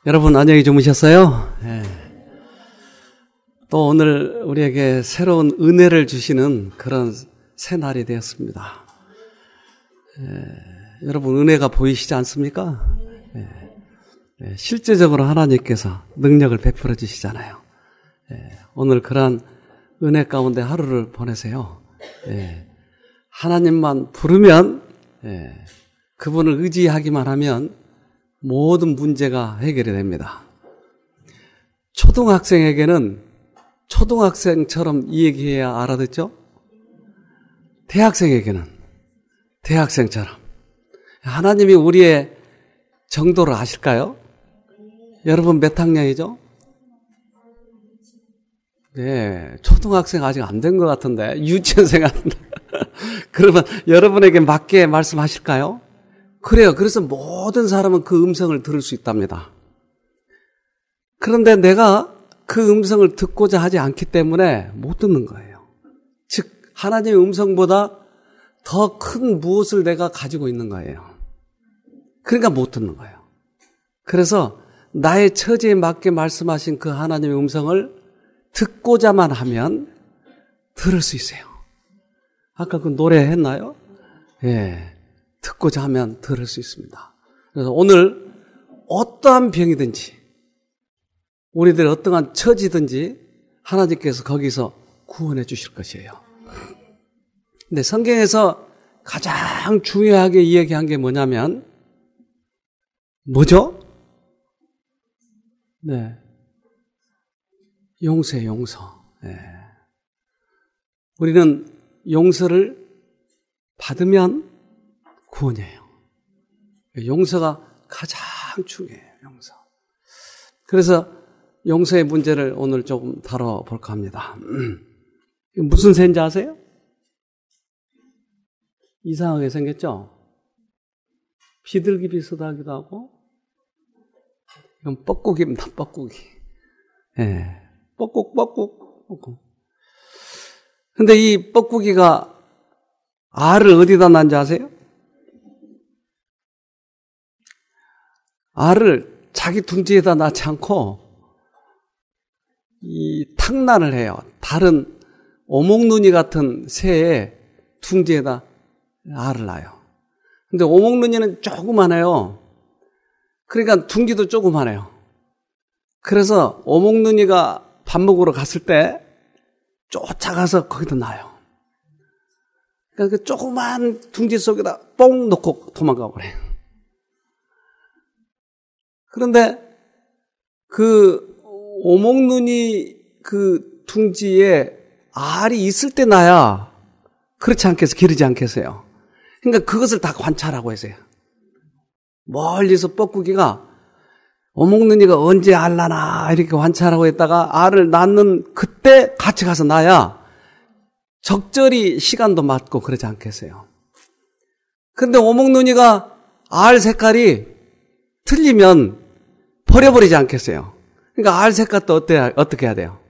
여러분 안녕히 주무셨어요? 네. 또 오늘 우리에게 새로운 은혜를 주시는 그런 새날이 되었습니다. 여러분 은혜가 보이시지 않습니까? 실제적으로 하나님께서 능력을 베풀어 주시잖아요. 오늘 그러한 은혜 가운데 하루를 보내세요. 하나님만 부르면, 그분을 의지하기만 하면 모든 문제가 해결이 됩니다. 초등학생에게는 초등학생처럼 이 얘기해야 알아듣죠? 대학생에게는 대학생처럼. 하나님이 우리의 정도를 아실까요? 여러분 몇 학년이죠? 네, 초등학생 아직 안 된 것 같은데, 유치원생 같은데. 그러면 여러분에게 맞게 말씀하실까요? 그래요. 그래서 모든 사람은 그 음성을 들을 수 있답니다. 그런데 내가 그 음성을 듣고자 하지 않기 때문에 못 듣는 거예요. 즉, 하나님의 음성보다 더 큰 무엇을 내가 가지고 있는 거예요. 그러니까 못 듣는 거예요. 그래서 나의 처지에 맞게 말씀하신 그 하나님의 음성을 듣고자만 하면 들을 수 있어요. 아까 그 노래 했나요? 예. 듣고자 하면 들을 수 있습니다. 그래서 오늘 어떠한 병이든지 우리들 어떠한 처지든지 하나님께서 거기서 구원해 주실 것이에요. 근데 성경에서 가장 중요하게 이야기한 게 뭐냐면 뭐죠? 네. 용서예요, 용서. 네. 우리는 용서를 받으면 구원이에요. 용서가 가장 중요해요, 용서. 그래서 용서의 문제를 오늘 조금 다뤄볼까 합니다. 무슨 새인지 아세요? 이상하게 생겼죠? 비둘기 비슷하기도 하고, 이건 뻐꾸기입니다, 뻐꾸기. 예. 뻐꾹. 근데 이 뻐꾸기가 알을 어디다 낳는지 아세요? 알을 자기 둥지에다 낳지 않고 이 탁란을 해요. 다른 오목눈이 같은 새의 둥지에다 알을 낳아요. 근데 오목눈이는 조그만해요. 그러니까 둥지도 조그만해요. 그래서 오목눈이가 밥 먹으러 갔을 때 쫓아가서 거기다 놔요. 그러니까 그 조그만 둥지 속에다 뽕 놓고 도망가 버려요. 그런데 그 오목눈이 그 둥지에 알이 있을 때 나야 그렇지 않겠어요? 기르지 않겠어요? 그러니까 그것을 다 관찰하고 있어요. 멀리서 뻐꾸기가 오목눈이가 언제 알 나나 이렇게 관찰하고 있다가 알을 낳는 그때 같이 가서 나야 적절히 시간도 맞고 그러지 않겠어요? 근데 오목눈이가 알 색깔이 틀리면 버려버리지 않겠어요? 그러니까 알 색깔도 어떻게 해야 돼요?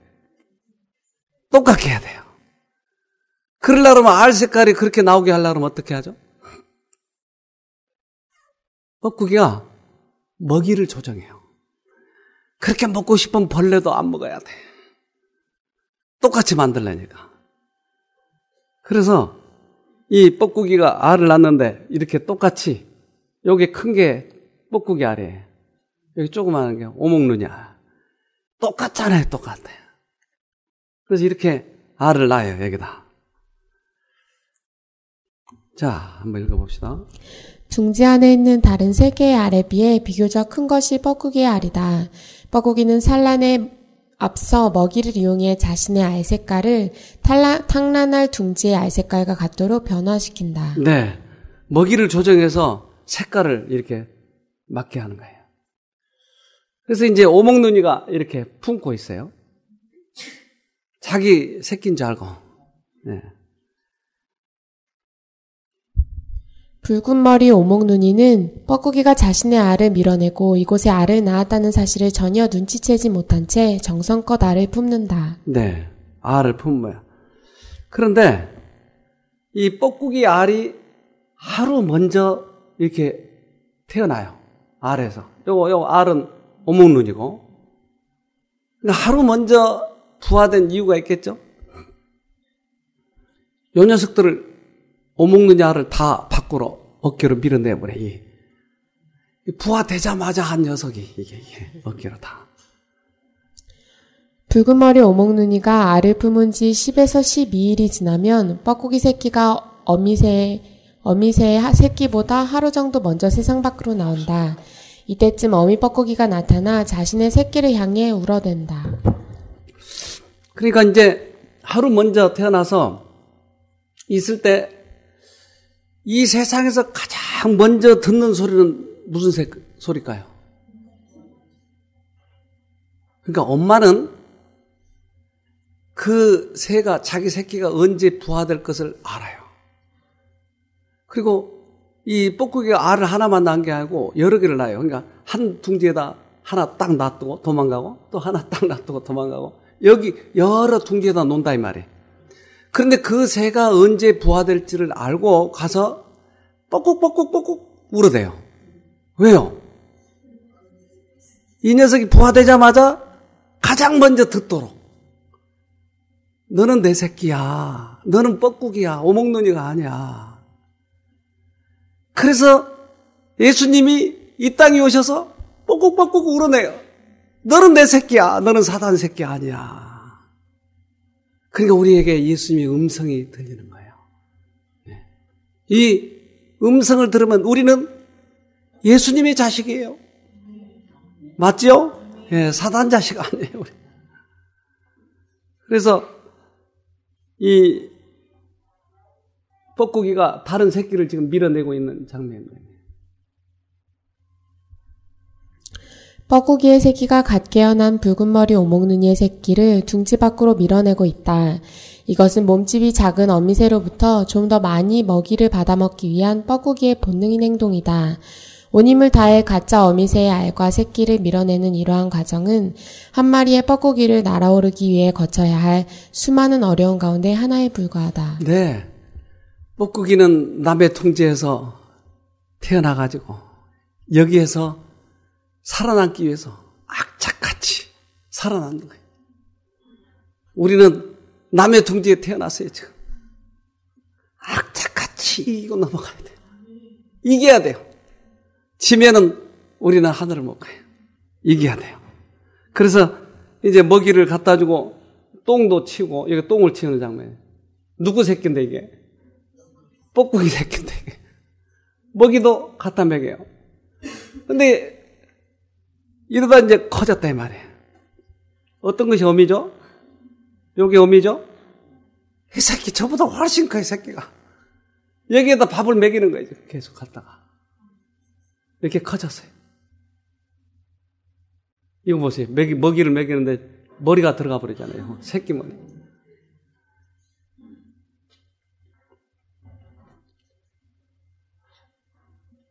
똑같게 해야 돼요. 그러려면 알 색깔이 그렇게 나오게 하려면 어떻게 하죠? 뻐꾸기가 먹이를 조정해요. 그렇게 먹고 싶은 벌레도 안 먹어야 돼. 똑같이 만들려니까. 그래서 이 뻐꾸기가 알을 낳는데 이렇게 똑같이 여기 큰 게 뻐꾸기 알이에요. 여기 조그마한 게 오목눈이야. 똑같잖아요, 똑같아요. 그래서 이렇게 알을 낳아요, 여기다. 자, 한번 읽어봅시다. 둥지 안에 있는 다른 세 개의 알에 비해 비교적 큰 것이 뻐꾸기의 알이다. 뻐꾸기는 산란에 앞서 먹이를 이용해 자신의 알 색깔을 탕란할 둥지의 알 색깔과 같도록 변화시킨다. 네, 먹이를 조정해서 색깔을 이렇게 맞게 하는 거예요. 그래서 이제 오목눈이가 이렇게 품고 있어요. 자기 새끼인 줄 알고. 네. 붉은 머리 오목눈이는 뻐꾸기가 자신의 알을 밀어내고 이곳에 알을 낳았다는 사실을 전혀 눈치채지 못한 채 정성껏 알을 품는다. 네, 알을 품어요. 그런데 이 뻐꾸기 알이 하루 먼저 이렇게 태어나요. 알에서. 요거 알은 오목눈이고. 그러니까 하루 먼저 부화된 이유가 있겠죠? 요 녀석들을 오목눈이 알을 다 밖으로 어깨로 밀어내버려. 부화되자마자 한 녀석이 이게 어깨로 다. 붉은 머리 오목눈이가 알을 품은 지 10에서 12일이 지나면 뻐꾸기 새끼가 어미새의 새끼보다 하루 정도 먼저 세상 밖으로 나온다. 이때쯤 어미 뻐꾸기가 나타나 자신의 새끼를 향해 울어댄다. 그러니까 이제 하루 먼저 태어나서 있을 때 이 세상에서 가장 먼저 듣는 소리는 무슨 소리일까요? 그러니까 엄마는 그 새가 자기 새끼가 언제 부화될 것을 알아요. 그리고 이 뻐꾸기가 알을 하나만 낳은 게 아니고 여러 개를 낳아요. 그러니까 한 둥지에다 하나 딱 놔두고 도망가고 또 하나 딱 놔두고 도망가고 여기 여러 둥지에다 논다 이 말이에요. 그런데 그 새가 언제 부화될지를 알고 가서 뻐꾹뻐꾹뻐꾹 울어대요. 왜요? 이 녀석이 부화되자마자 가장 먼저 듣도록. 너는 내 새끼야. 너는 뻐꾹이야. 오목눈이가 아니야. 그래서 예수님이 이 땅에 오셔서 뻐꾹뻐꾹 울어내요. 너는 내 새끼야. 너는 사단 새끼 아니야. 그러니까 우리에게 예수님의 음성이 들리는 거예요. 이 음성을 들으면 우리는 예수님의 자식이에요. 맞죠? 예, 사단 자식 아니에요. 우리. 그래서 이 뻐꾸기가 다른 새끼를 지금 밀어내고 있는 장면입니다. 뻐꾸기의 새끼가 갓 깨어난 붉은 머리 오목눈이의 새끼를 둥지 밖으로 밀어내고 있다. 이것은 몸집이 작은 어미새로부터 좀 더 많이 먹이를 받아먹기 위한 뻐꾸기의 본능인 행동이다. 온 힘을 다해 가짜 어미새의 알과 새끼를 밀어내는 이러한 과정은 한 마리의 뻐꾸기를 날아오르기 위해 거쳐야 할 수많은 어려운 가운데 하나에 불과하다. 네. 뻐꾸기는 남의 둥지에서 태어나가지고 여기에서 살아남기 위해서 악착같이 살아남는 거예요. 우리는 남의 둥지에 태어났어요, 지금. 악착같이 이기고 넘어가야 돼요. 이겨야 돼요. 지면은 우리는 하늘을 못 가요. 이겨야 돼요. 그래서 이제 먹이를 갖다 주고 똥도 치고, 여기 똥을 치우는 장면이에요. 누구 새끼인데 이게? 뻐꾸기 새끼인데 이게. 먹이도 갖다 먹여요. 근데 이러다 이제 커졌다 이 말이에요. 어떤 것이 어미죠? 여기 어미죠? 이 새끼 저보다 훨씬 커 이 새끼가. 여기에다 밥을 먹이는 거예요. 계속 갔다가. 이렇게 커졌어요. 이거 보세요. 먹이를 먹이는데 머리가 들어가 버리잖아요. 새끼 머리.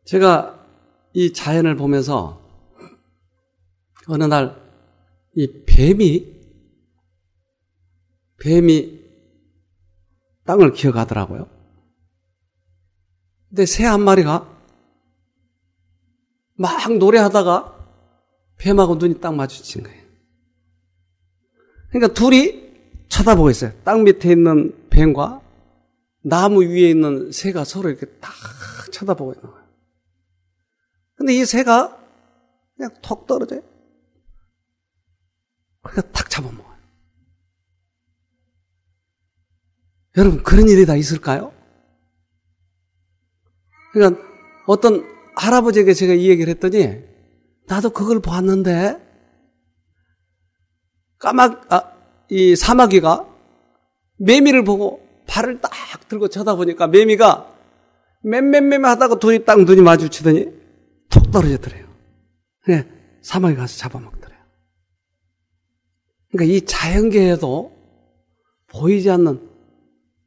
제가 이 자연을 보면서 어느 날 이 뱀이 땅을 기어가더라고요. 근데 새 한 마리가 막 노래하다가 뱀하고 눈이 딱 마주친 거예요. 그러니까 둘이 쳐다보고 있어요. 땅 밑에 있는 뱀과 나무 위에 있는 새가 서로 이렇게 딱 쳐다보고 있는 거예요. 근데 이 새가 그냥 톡 떨어져요. 그러니까 탁 잡아먹어요. 여러분, 그런 일이 다 있을까요? 그러니까 어떤 할아버지에게 제가 이 얘기를 했더니 나도 그걸 봤는데 이 사마귀가 매미를 보고 발을 딱 들고 쳐다보니까 매미가 맴 하다가 눈이 마주치더니 톡 떨어지더래요. 그래, 사마귀 가서 잡아먹더래요. 그러니까 이 자연계에도 보이지 않는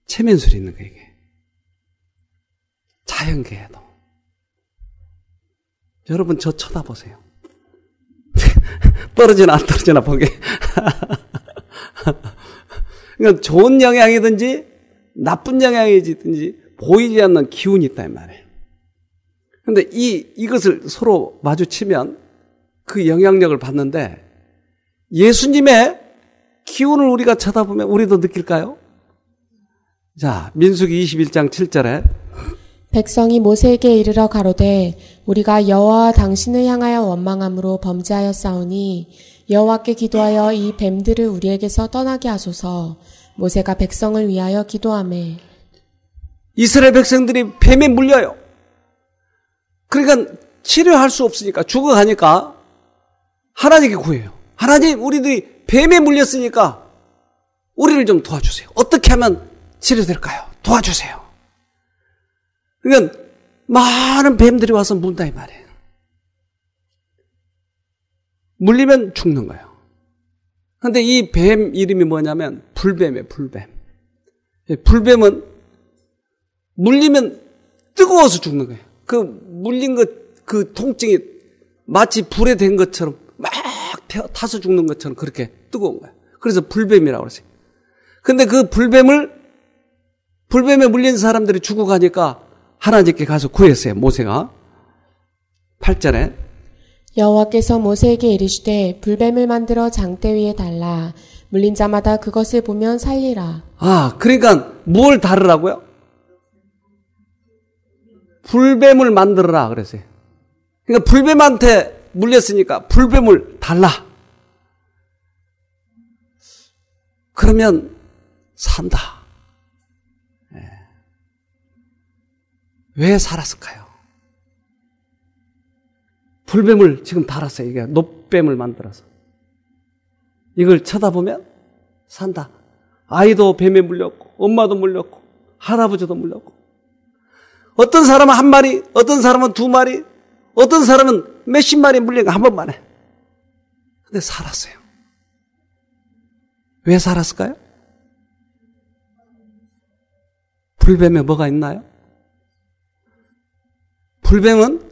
체면술이 있는 거예요, 이게. 자연계에도. 여러분, 저 쳐다보세요. 떨어지나 안 떨어지나 보게. 그러니까 좋은 영향이든지 나쁜 영향이든지 보이지 않는 기운이 있다, 이 말이에요. 그런데 이것을 서로 마주치면 그 영향력을 받는데 예수님의 기운을 우리가 쳐다보면 우리도 느낄까요? 자, 민수기 21장 7절에 백성이 모세에게 이르러 가로되 우리가 여호와 당신을 향하여 원망함으로 범죄하였사오니 여호와께 기도하여 이 뱀들을 우리에게서 떠나게 하소서. 모세가 백성을 위하여 기도하매 이스라엘 백성들이 뱀에 물려요. 그러니까 치료할 수 없으니까 죽어가니까 하나님께 구해요. 하나님, 우리들이 뱀에 물렸으니까 우리를 좀 도와주세요. 어떻게 하면 치료될까요? 도와주세요. 그러니까 많은 뱀들이 와서 문다 이 말이에요. 물리면 죽는 거예요. 그런데 이 뱀 이름이 뭐냐면 불뱀이에요. 불뱀. 불뱀은 물리면 뜨거워서 죽는 거예요. 그 물린 그 통증이 마치 불에 댄 것처럼 막 타서 죽는 것처럼 그렇게 뜨거운 거예요. 그래서 불뱀이라고 그러죠. 근데 그 불뱀에 물린 사람들이 죽어가니까 하나님께 가서 구했어요. 모세가 8절에 여호와께서 모세에게 이르시되 불뱀을 만들어 장대 위에 달라 물린 자마다 그것을 보면 살리라. 그러니까 뭘 다르라고요? 불뱀을 만들어라 그랬어요. 그러니까 불뱀한테 물렸으니까 불뱀을 달라. 그러면 산다. 왜 살았을까요? 불뱀을 지금 달았어요. 이게 놋뱀을 만들어서. 이걸 쳐다보면 산다. 아이도 뱀에 물렸고 엄마도 물렸고 할아버지도 물렸고 어떤 사람은 한 마리, 어떤 사람은 두 마리, 어떤 사람은 몇십 마리 물린 거 한 번만 해. 근데 살았어요. 왜 살았을까요? 불뱀에 뭐가 있나요? 불뱀은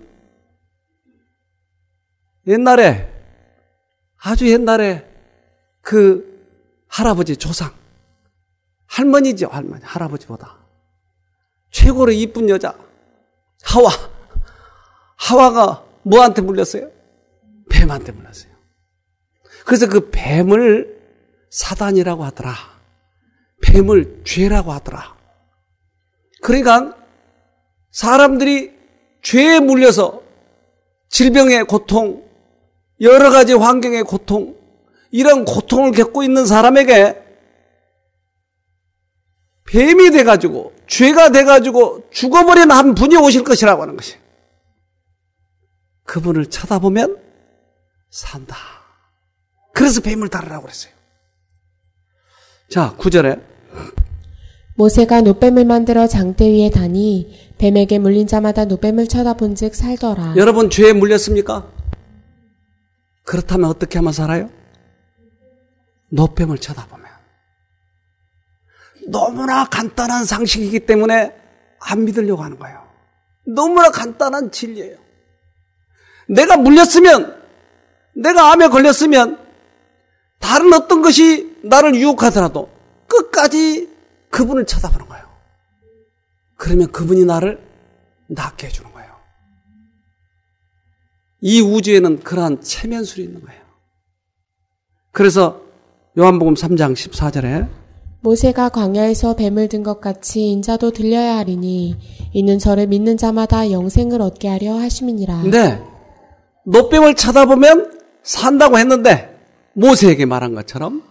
옛날에, 아주 옛날에 그 할아버지 조상, 할머니죠, 할머니, 할아버지보다. 최고로 이쁜 여자, 하와가 뭐한테 물렸어요? 뱀한테 물렸어요. 그래서 그 뱀을 사단이라고 하더라. 뱀을 죄라고 하더라. 그러니까 사람들이 죄에 물려서 질병의 고통, 여러 가지 환경의 고통, 이런 고통을 겪고 있는 사람에게 뱀이 돼가지고 죄가 돼가지고 죽어버린 한 분이 오실 것이라고 하는 것이. 그분을 쳐다보면 산다. 그래서 뱀을 다루라고 그랬어요. 자, 9절에 모세가 놋뱀을 만들어 장대 위에 다니 뱀에게 물린 자마다 놋뱀을 쳐다본즉 살더라. 여러분 죄에 물렸습니까? 그렇다면 어떻게 하면 살아요? 놋뱀을 쳐다보면. 너무나 간단한 상식이기 때문에 안 믿으려고 하는 거예요. 너무나 간단한 진리예요. 내가 물렸으면, 내가 암에 걸렸으면 다른 어떤 것이 나를 유혹하더라도 끝까지 그분을 쳐다보는 거예요. 그러면 그분이 나를 낫게 해주는 거예요. 이 우주에는 그러한 체면술이 있는 거예요. 그래서 요한복음 3장 14절에 모세가 광야에서 뱀을 든 것 같이 인자도 들려야 하리니 이는 저를 믿는 자마다 영생을 얻게 하려 하심이니라. 근데 놋뱀을 쳐다보면 산다고 했는데 모세에게 말한 것처럼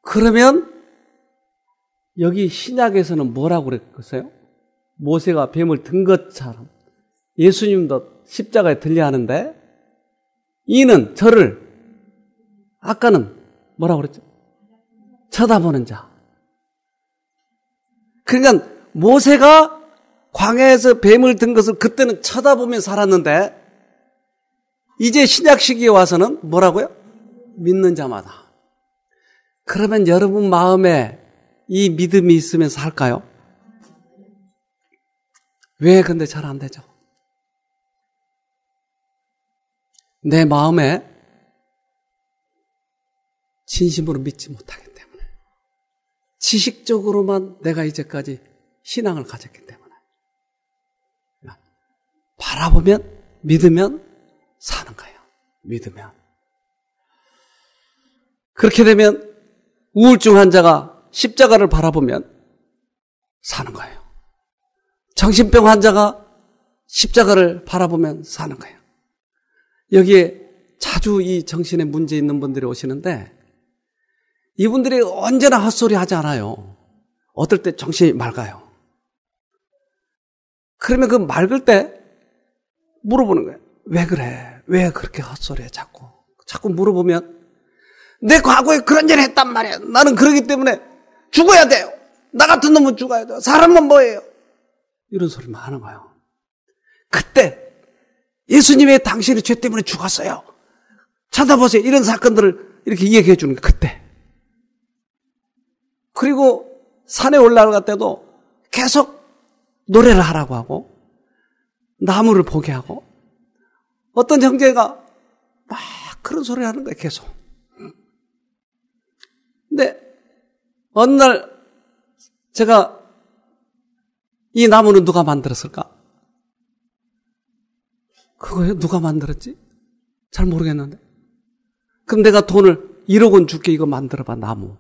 그러면 여기 신약에서는 뭐라고 그랬겠어요? 모세가 뱀을 든 것처럼 예수님도 십자가에 들려 하는데 이는 저를 아까는 뭐라고 그랬죠? 쳐다보는 자. 그러니까 모세가 광야에서 뱀을 든 것을 그때는 쳐다보며 살았는데 이제 신약 시기에 와서는 뭐라고요? 믿는 자마다. 그러면 여러분 마음에 이 믿음이 있으면 살까요? 왜 근데 잘 안 되죠? 내 마음에 진심으로 믿지 못하기 때문에 지식적으로만 내가 이제까지 신앙을 가졌기 때문에 바라보면 믿으면 사는 거예요. 믿으면. 그렇게 되면 우울증 환자가 십자가를 바라보면 사는 거예요. 정신병 환자가 십자가를 바라보면 사는 거예요. 여기에 자주 이 정신에 문제 있는 분들이 오시는데 이분들이 언제나 헛소리 하지 않아요. 어떨 때 정신이 맑아요. 그러면 그 맑을 때 물어보는 거예요. 왜 그래? 왜 그렇게 헛소리해? 자꾸 물어보면 내 과거에 그런 일 했단 말이야. 나는 그러기 때문에 죽어야 돼요. 나 같은 놈은 죽어야 돼요. 사람은 뭐예요? 이런 소리만 하는 거예요. 그때 예수님의 당신의 죄 때문에 죽었어요. 찾아보세요. 이런 사건들을 이렇게 얘기해 주는 거예요. 그때. 그리고 산에 올라갈 때도 계속 노래를 하라고 하고 나무를 보게 하고 어떤 형제가 막 그런 소리를 하는 거예요. 계속. 근데 어느 날 제가 이 나무는 누가 만들었을까? 그거요? 누가 만들었지? 잘 모르겠는데. 그럼 내가 돈을 1억 원 줄게 이거 만들어봐 나무.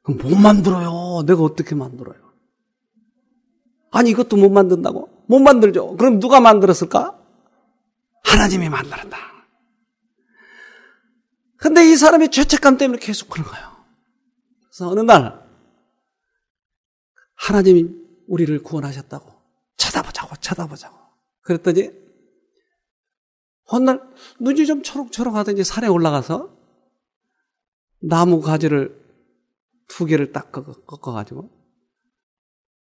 그럼 못 만들어요. 내가 어떻게 만들어요? 아니 이것도 못 만든다고? 못 만들죠. 그럼 누가 만들었을까? 하나님이 만들었다. 근데 이 사람이 죄책감 때문에 계속 그런 거예요. 그래서 어느 날 하나님이 우리를 구원하셨다고 쳐다보자고 그랬더니 어느 날 눈이 좀 초록초록 하더니 산에 올라가서 나무 가지를 2개를 딱 꺾어가지고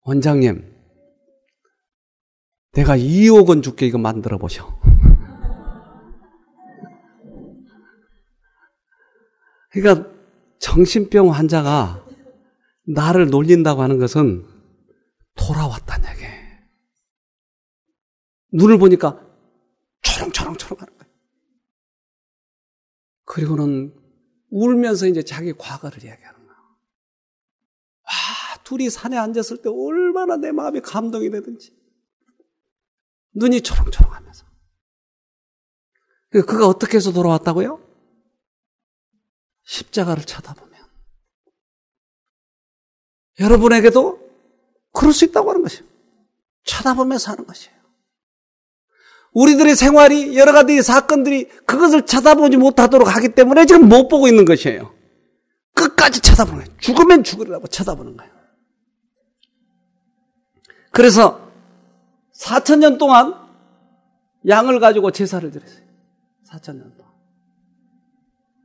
원장님 내가 2억 원 줄게 이거 만들어 보셔. 그러니까 정신병 환자가 나를 놀린다고 하는 것은 돌아왔다는 얘기예요. 눈을 보니까 초롱초롱 하는 거예요. 그리고는 울면서 이제 자기 과거를 이야기하는 거예요. 둘이 산에 앉았을 때 얼마나 내 마음이 감동이 되든지. 눈이 초롱초롱하면서. 그가 어떻게 해서 돌아왔다고요? 십자가를 쳐다보면. 여러분에게도 그럴 수 있다고 하는 것이에요. 쳐다보면서 하는 것이에요. 우리들의 생활이 여러 가지 사건들이 그것을 쳐다보지 못하도록 하기 때문에 지금 못 보고 있는 것이에요. 끝까지 쳐다보는 거예요. 죽으면 죽으리라고 쳐다보는 거예요. 그래서 4,000년 동안 양을 가지고 제사를 드렸어요. 4,000년 동안.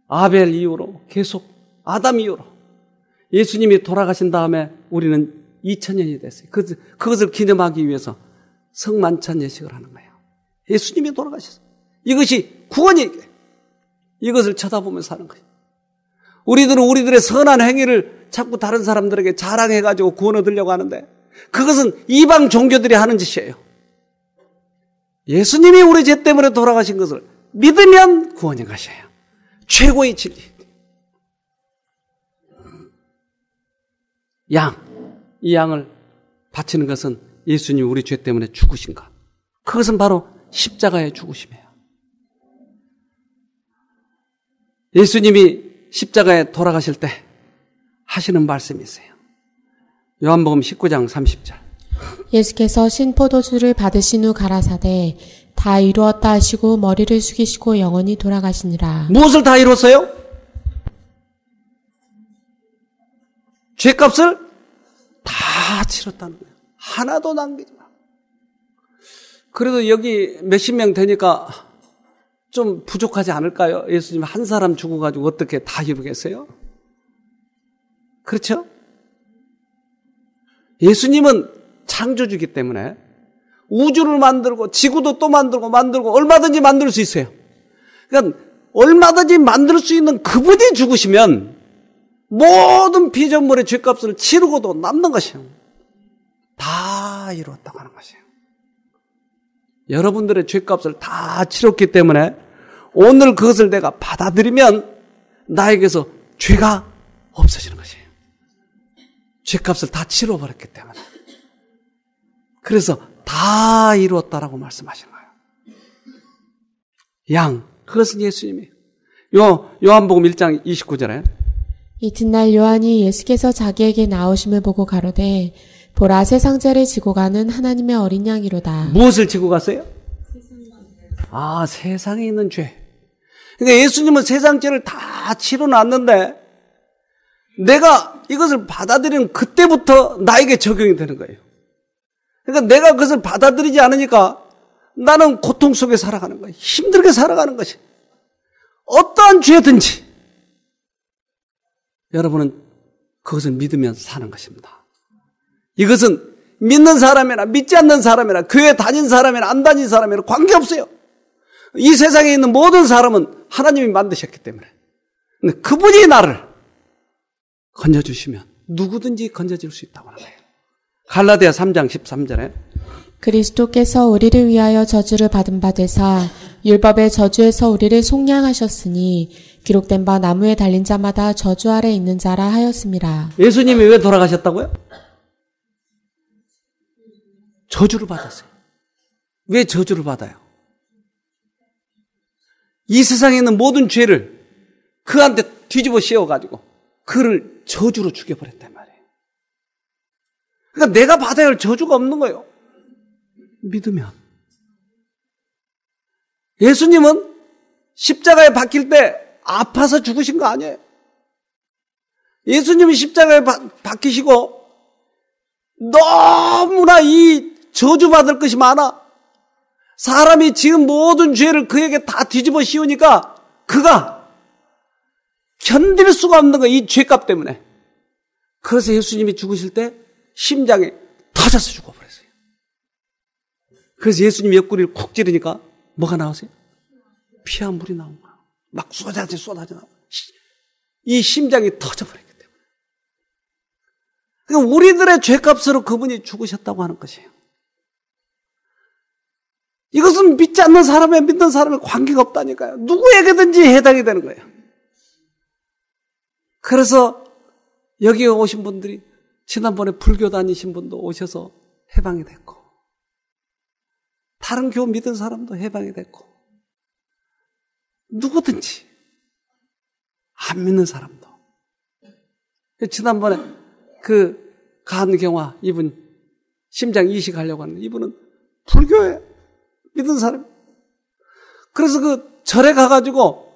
아벨 이후로 계속 아담 이후로 예수님이 돌아가신 다음에 우리는 2,000년이 됐어요. 그것을 기념하기 위해서 성만찬 예식을 하는 거예요. 예수님이 돌아가셨어요. 이것이 구원이에요. 이것을 쳐다보면서 하는 거예요. 우리들은 우리들의 선한 행위를 자꾸 다른 사람들에게 자랑해가지고 구원 얻으려고 하는데 그것은 이방 종교들이 하는 짓이에요. 예수님이 우리 죄 때문에 돌아가신 것을 믿으면 구원인 것이에요. 최고의 진리. 이 양을 바치는 것은 예수님이 우리 죄 때문에 죽으신 것. 그것은 바로 십자가의 죽으심이에요. 예수님이 십자가에 돌아가실 때 하시는 말씀이 있어요. 요한복음 19장 30절. 예수께서 신포도주를 받으신 후 가라사대 다 이루었다 하시고 머리를 숙이시고 영원히 돌아가시니라. 무엇을 다 이뤘어요? 죄값을 다 치렀다는 거예요. 하나도 남기지 마. 그래도 여기 몇십 명 되니까 좀 부족하지 않을까요? 예수님 한 사람 죽어가지고 어떻게 다 이루겠어요? 그렇죠? 예수님은 창조주기 때문에 우주를 만들고 지구도 또 만들고 얼마든지 만들 수 있어요. 그러니까 얼마든지 만들 수 있는 그분이 죽으시면 모든 피조물의 죄값을 치르고도 남는 것이에요. 다 이루었다고 하는 것이에요. 여러분들의 죄값을 다 치렀기 때문에 오늘 그것을 내가 받아들이면 나에게서 죄가 없어지는 것이에요. 죄값을 다 치러버렸기 때문에. 그래서 다 이루었다라고 말씀하시는 거예요. 양, 그것은 예수님이에요. 요한복음 1장 29절에 이튿날 요한이 예수께서 자기에게 나오심을 보고 가로되 보라 세상죄를 지고 가는 하나님의 어린 양이로다. 무엇을 지고 갔어요? 세상에 있는 죄. 그러니까 예수님은 세상 죄를 다 치러놨는데 내가 이것을 받아들이는 그때부터 나에게 적용이 되는 거예요. 그러니까 내가 그것을 받아들이지 않으니까 나는 고통 속에 살아가는 거예요. 힘들게 살아가는 것이. 어떠한 죄든지 여러분은 그것을 믿으면서 사는 것입니다. 이것은 믿는 사람이나 믿지 않는 사람이나 교회 다닌 사람이나 안 다닌 사람이나 관계없어요. 이 세상에 있는 모든 사람은 하나님이 만드셨기 때문에. 근데 그분이 나를 건져주시면 누구든지 건져줄 수 있다고 하는 거예요. 갈라디아 3장 13절에 그리스도께서 우리를 위하여 저주를 받은 바 되사 율법의 저주에서 우리를 속량하셨으니 기록된 바 나무에 달린 자마다 저주 아래 있는 자라 하였음이라. 예수님이 왜 돌아가셨다고요? 저주를 받았어요. 왜 저주를 받아요? 이 세상에 있는 모든 죄를 그한테 뒤집어 씌워가지고 그를 저주로 죽여버렸단 말이에요. 그러니까 내가 받아야 할 저주가 없는 거예요. 믿으면. 예수님은 십자가에 박힐 때 아파서 죽으신 거 아니에요. 예수님이 십자가에 박히시고 너무나 이 저주받을 것이 많아. 사람이 지은 모든 죄를 그에게 다 뒤집어 씌우니까 그가 견딜 수가 없는 거예요. 이 죄값 때문에. 그래서 예수님이 죽으실 때 심장이 터져서 죽어버렸어요. 그래서 예수님이 옆구리를 쿡 찌르니까 뭐가 나오세요? 피와 물이 나온 거야. 막 쏟아져 나와. 이 심장이 터져버렸기 때문에. 그러니까 우리들의 죄값으로 그분이 죽으셨다고 하는 것이에요. 이것은 믿지 않는 사람에 믿는 사람에 관계가 없다니까요. 누구에게든지 해당이 되는 거예요. 그래서 여기에 오신 분들이 지난번에 불교 다니신 분도 오셔서 해방이 됐고 다른 교 믿은 사람도 해방이 됐고 누구든지 안 믿는 사람도 지난번에 그 간경화 이분 심장 이식하려고 하는데 이분은 불교에 믿은 사람. 그래서 그 절에 가가지고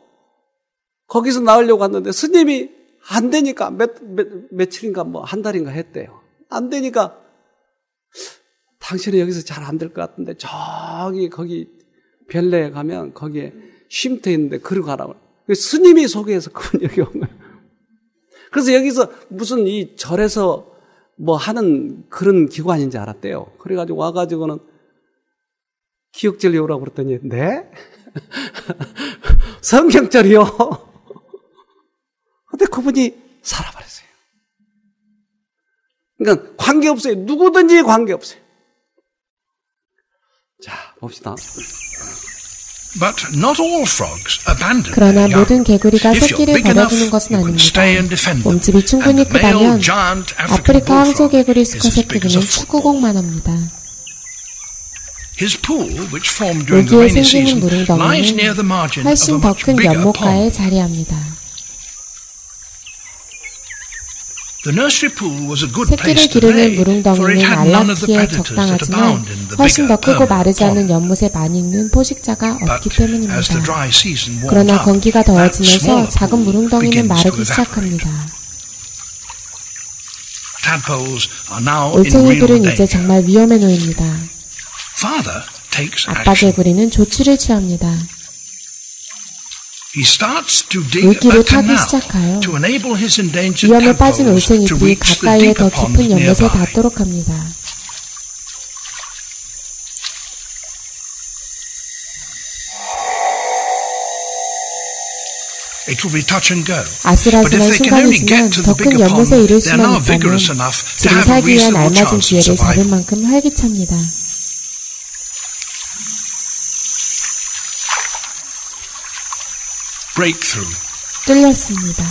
거기서 나오려고 했는데 스님이 안 되니까 며칠인가 뭐 한 달인가 했대요. 안 되니까 당신은 여기서 잘 안 될 것 같은데 저기 거기 별내에 가면 거기에 쉼터 있는데 그리고 가라고. 스님이 소개해서 그분 여기 온 거예요. 그래서 여기서 무슨 이 절에서 뭐 하는 그런 기관인지 알았대요. 그래가지고 와가지고는 기억절이 오라고 그랬더니 네? 성경절이요? 근데 그분이 살아버렸어요. 그러니까 관계없어요. 누구든지 관계없어요. 자, 봅시다. 그러나 모든 개구리가 새끼를 버려두는 것은 아닙니다. 몸집이 충분히 크다면 아프리카 황소 개구리 수컷의 크기는 축구공만 합니다. 여기에 생기는 무릉덩이는 훨씬 더 큰 연못가에 자리합니다. 새끼를 기르는 무릉덩이는 알라키에 적당하지만 훨씬 더 크고 마르지 않은 연못에 많이 있는 포식자가 없기 때문입니다. 그러나 건기가 더워지면서 작은 무릉덩이는 마르기 시작합니다. 올챙이들은 이제 정말 위험에 놓입니다. 아빠 개구리는 조치를 취합니다. 물기를 타기 시작하여 위험에 빠진 올챙이들이 가까이에 더 깊은 연못에 닿도록 합니다. 아슬아슬한 순간이지만 더 큰 연못에 이를 수만 있다면 지금 살기 위한 알맞은 기회를 잡을 만큼 활기찹니다. 뚫렸습니다.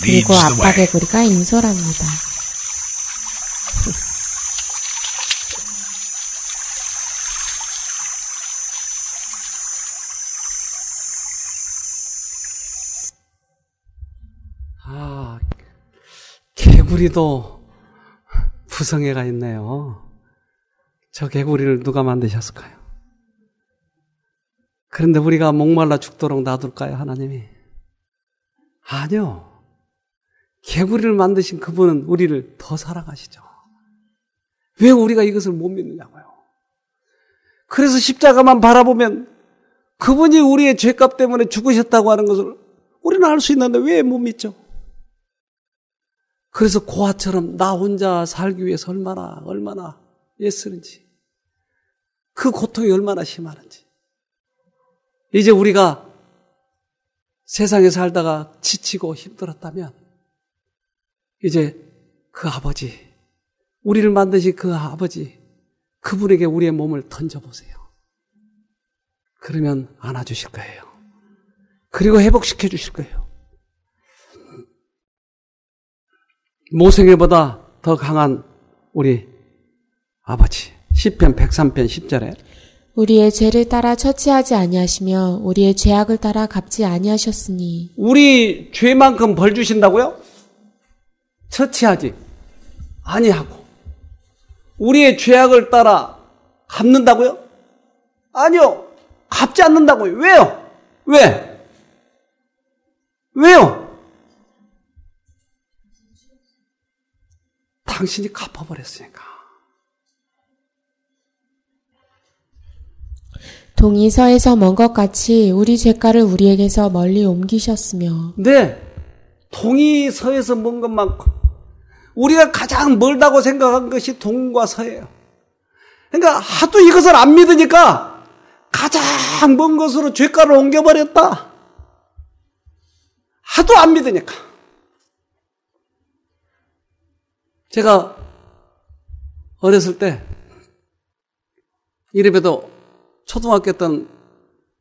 그리고 아빠 개구리가 인솔합니다. 우리도 부성애가 있네요. 저 개구리를 누가 만드셨을까요? 그런데 우리가 목말라 죽도록 놔둘까요, 하나님이? 아니요. 개구리를 만드신 그분은 우리를 더 사랑하시죠. 왜 우리가 이것을 못 믿느냐고요. 그래서 십자가만 바라보면 그분이 우리의 죄값 때문에 죽으셨다고 하는 것을 우리는 알 수 있는데 왜 못 믿죠? 그래서 고아처럼 나 혼자 살기 위해서 얼마나 애쓰는지, 그 고통이 얼마나 심하는지. 이제 우리가 세상에 살다가 지치고 힘들었다면 이제 그 아버지, 우리를 만드신 그 아버지, 그분에게 우리의 몸을 던져보세요. 그러면 안아주실 거예요. 그리고 회복시켜 주실 거예요. 모생애보다 더 강한 우리 아버지. 시편 103편 10절에 우리의 죄를 따라 처치하지 아니하시며 우리의 죄악을 따라 갚지 아니하셨으니. 우리 죄만큼 벌 주신다고요? 처치하지 아니하고 우리의 죄악을 따라 갚는다고요? 아니요. 갚지 않는다고요. 왜요? 왜요? 당신이 갚아버렸으니까. 동이 서에서 먼 것 같이 우리 죄가를 우리에게서 멀리 옮기셨으며. 네. 동이 서에서 먼 것만큼 우리가 가장 멀다고 생각한 것이 동과 서예요. 그러니까 하도 이것을 안 믿으니까 가장 먼 것으로 죄가를 옮겨버렸다. 하도 안 믿으니까. 제가 어렸을 때 이래봬도 초등학교 때는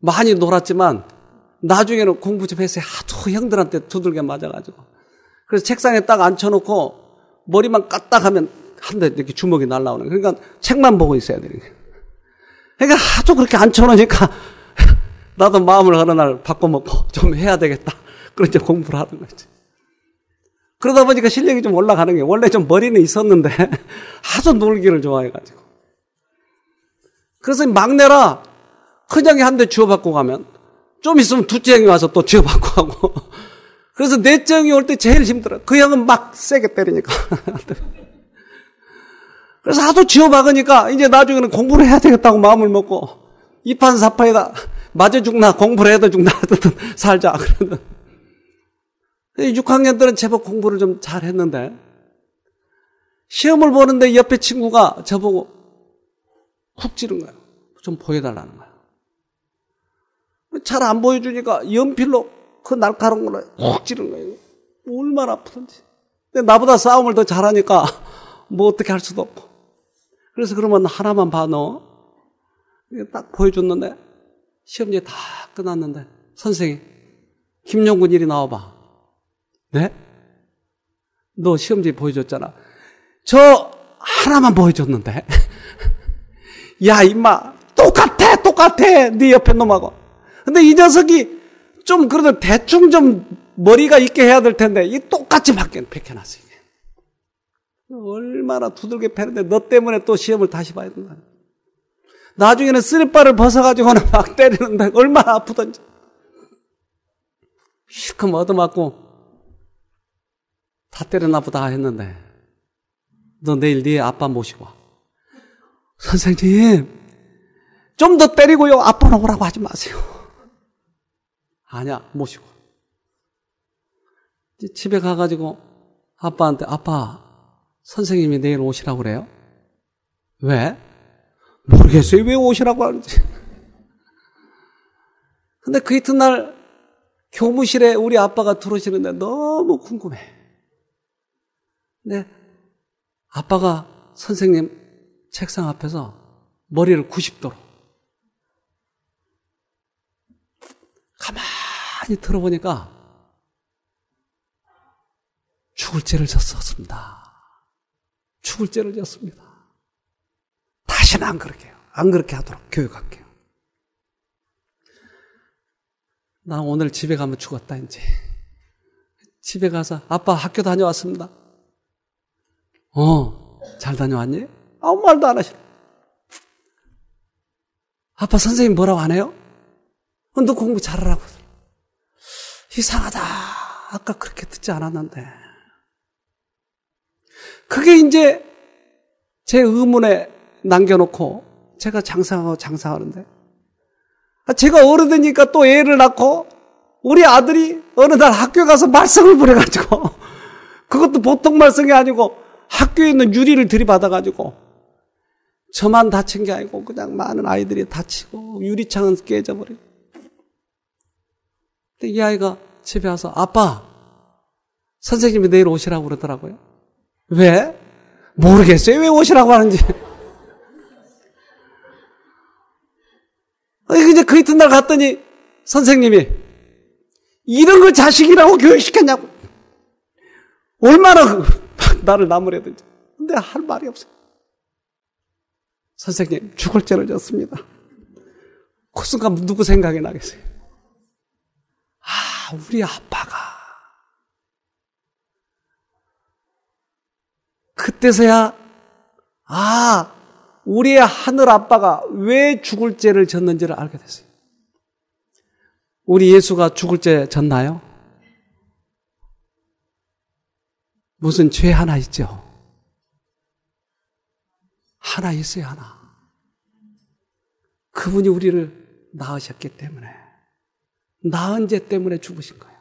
많이 놀았지만 나중에는 공부 좀 했어요. 하도 형들한테 두들겨 맞아가지고. 그래서 책상에 딱 앉혀놓고 머리만 까딱하면 한 대 이렇게 주먹이 날라오는 거예요. 그러니까 책만 보고 있어야 되는 거예요. 그러니까 하도 그렇게 앉혀놓으니까 나도 마음을 어느 날 바꿔먹고 좀 해야 되겠다. 그래서 이제 공부를 하는 거지. 그러다 보니까 실력이 좀 올라가는 게 원래 좀 머리는 있었는데 하도 놀기를 좋아해가지고. 그래서 막내라 큰형이 한 대 쥐어받고 가면 좀 있으면 둘째 형이 와서 또 쥐어받고 하고. 그래서 넷째 형이 올 때 제일 힘들어요. 그 형은 막 세게 때리니까. 그래서 하도 쥐어박으니까 이제 나중에는 공부를 해야 되겠다고 마음을 먹고 이판사파에다 맞아 죽나 공부를 해도 죽나 하여튼 살자. 그러는. 6학년 때는 제법 공부를 좀 잘했는데 시험을 보는데 옆에 친구가 저보고 훅 찌른 거예요. 좀 보여달라는 거예요. 잘 안 보여주니까 연필로 그 날카로운 걸로 훅 찌른 거예요. 얼마나 아프던지. 근데 나보다 싸움을 더 잘하니까 뭐 어떻게 할 수도 없고. 그래서 그러면 하나만 봐 너. 딱 보여줬는데 시험지 다 끝났는데 선생님 김용군 이리 나와봐. 네? 너 시험지 보여줬잖아. 저 하나만 보여줬는데. 야 임마 똑같아 네 옆에 놈하고. 근데 이 녀석이 좀 그래도 대충 좀 머리가 있게 해야 될 텐데 이 똑같이 박혀놨어 이게. 얼마나 두들겨 패는데 너 때문에 또 시험을 다시 봐야 된다. 나중에는 쓰레빠를 벗어가지고는 막 때리는데 얼마나 아프던지. 실컷 얻어맞고 다 때렸나 보다 했는데 너 내일 네 아빠 모시고 와. 선생님 좀 더 때리고요. 아빠는 오라고 하지 마세요. 아니야 모시고. 집에 가가지고 아빠한테 아빠 선생님이 내일 오시라고 그래요? 왜? 모르겠어요. 왜 오시라고 하는지. 근데 그 이튿날 교무실에 우리 아빠가 들어오시는데 너무 궁금해. 근데 아빠가 선생님 책상 앞에서 머리를 90도로 가만히 들어보니까 죽을 죄를 졌었습니다. 죽을 죄를 졌습니다. 다시는 안 그렇게 해요. 안 그렇게 하도록 교육할게요. 나 오늘 집에 가면 죽었다 이제. 집에 가서 아빠 학교 다녀왔습니다. 잘 다녀왔니? 아무 말도 안 하시네. 아빠 선생님 뭐라고 안 해요? 너 공부 잘하라고. 이상하다. 아까 그렇게 듣지 않았는데. 그게 이제 제 의문에 남겨놓고 제가 장사하는데 제가 어른되니까 또 애를 낳고 우리 아들이 어느 날 학교에 가서 말썽을 부려가지고 그것도 보통 말썽이 아니고 학교에 있는 유리를 들이받아가지고 저만 다친 게 아니고 그냥 많은 아이들이 다치고 유리창은 깨져버리고. 근데 이 아이가 집에 와서 아빠 선생님이 내일 오시라고 그러더라고요. 왜? 모르겠어요. 왜 오시라고 하는지. 이제 그 이튿날 갔더니 선생님이 이런 걸 자식이라고 교육시켰냐고. 얼마나 나를 나무래든지. 근데 할 말이 없어요. 선생님 죽을 죄를 졌습니다. 그 순간 누구 생각이 나겠어요? 우리 아빠가 그때서야 우리의 하늘 아빠가 왜 죽을 죄를 졌는지를 알게 됐어요. 우리 예수가 죽을 죄 졌나요? 무슨 죄 하나 있죠? 하나 있어요, 하나. 그분이 우리를 낳으셨기 때문에, 낳은 죄 때문에 죽으신 거예요.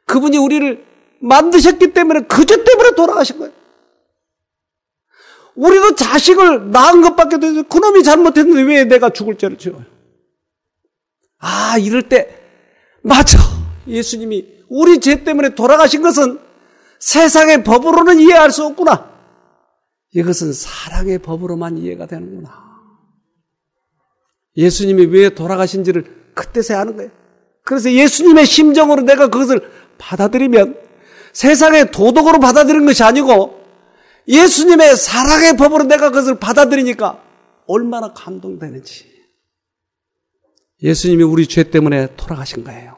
그분이 우리를 만드셨기 때문에 그 죄 때문에 돌아가신 거예요. 우리도 자식을 낳은 것밖에 도 그놈이 잘못했는데 왜 내가 죽을 죄를 지어요? 이럴 때 맞아. 예수님이 우리 죄 때문에 돌아가신 것은 세상의 법으로는 이해할 수 없구나. 이것은 사랑의 법으로만 이해가 되는구나. 예수님이 왜 돌아가신지를 그때서야 아는 거예요. 그래서 예수님의 심정으로 내가 그것을 받아들이면 세상의 도덕으로 받아들이는 것이 아니고 예수님의 사랑의 법으로 내가 그것을 받아들이니까 얼마나 감동되는지. 예수님이 우리 죄 때문에 돌아가신 거예요.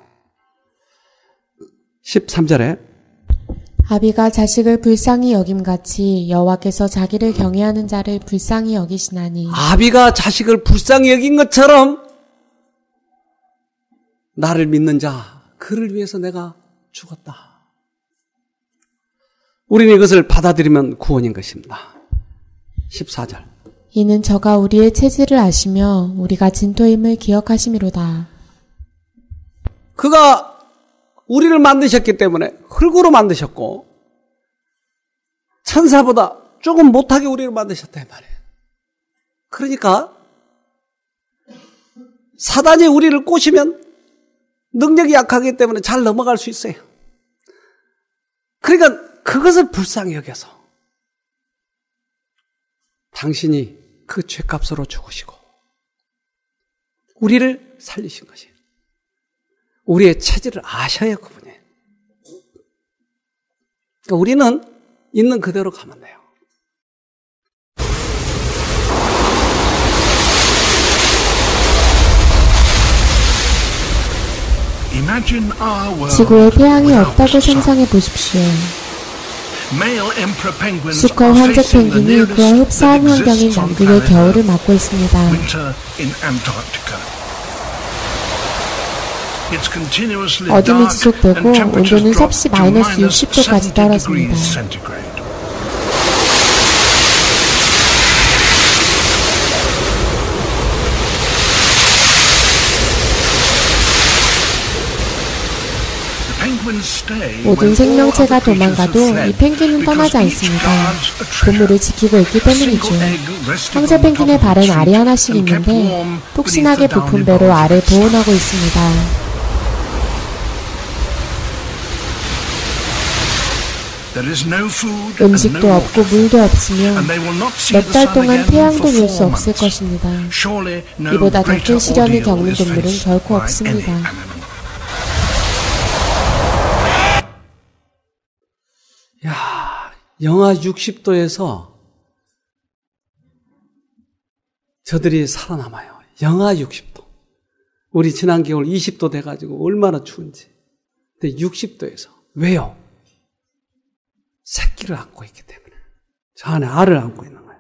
13절에 아비가 자식을 불쌍히 여김같이 여호와께서 자기를 경외하는 자를 불쌍히 여기시나니. 아비가 자식을 불쌍히 여긴 것처럼 나를 믿는 자, 그를 위해서 내가 죽었다. 우리는 이것을 받아들이면 구원인 것입니다. 14절. 이는 저가 우리의 체질을 아시며 우리가 진토임을 기억하심이로다. 그가 우리를 만드셨기 때문에 흙으로 만드셨고 천사보다 조금 못하게 우리를 만드셨단 말이에요. 그러니까 사단이 우리를 꼬시면 능력이 약하기 때문에 잘 넘어갈 수 있어요. 그러니까 그것을 불쌍히 여겨서 당신이 그 죄값으로 죽으시고 우리를 살리신 것이에요. 우리의 체질을 아셔야 그분이에요. 그러니까 우리는 있는 그대로 가면 돼요. 지구에 태양이 없다고 상상해 보십시오. 수컷 환적 펭귄이 그와 흡사한 환경인 남극의 겨울을 맞고 있습니다. 어둠이 지속되고 온도는 섭씨 마이너스 60도까지 떨어집니다. 모든 생명체가 도망가도 이 펭귄은 떠나지 않습니다. 보물을 지키고 있기 때문이죠. 황제 펭귄의 발엔 알이 하나씩 있는데 폭신하게 부푼 배로 알을 보온하고 있습니다. 음식도 없고 물도 없으며 몇 달 동안 태양도 볼 수 없을 것입니다. 이보다 더 큰 시련을 겪는 동물은 결코 없습니다. 영하 60도에서 저들이 살아남아요. 영하 60도. 우리 지난 겨울 20도 돼가지고 얼마나 추운지. 근데 60도에서. 왜요? 새끼를 안고 있기 때문에. 저 안에 알을 안고 있는 거예요.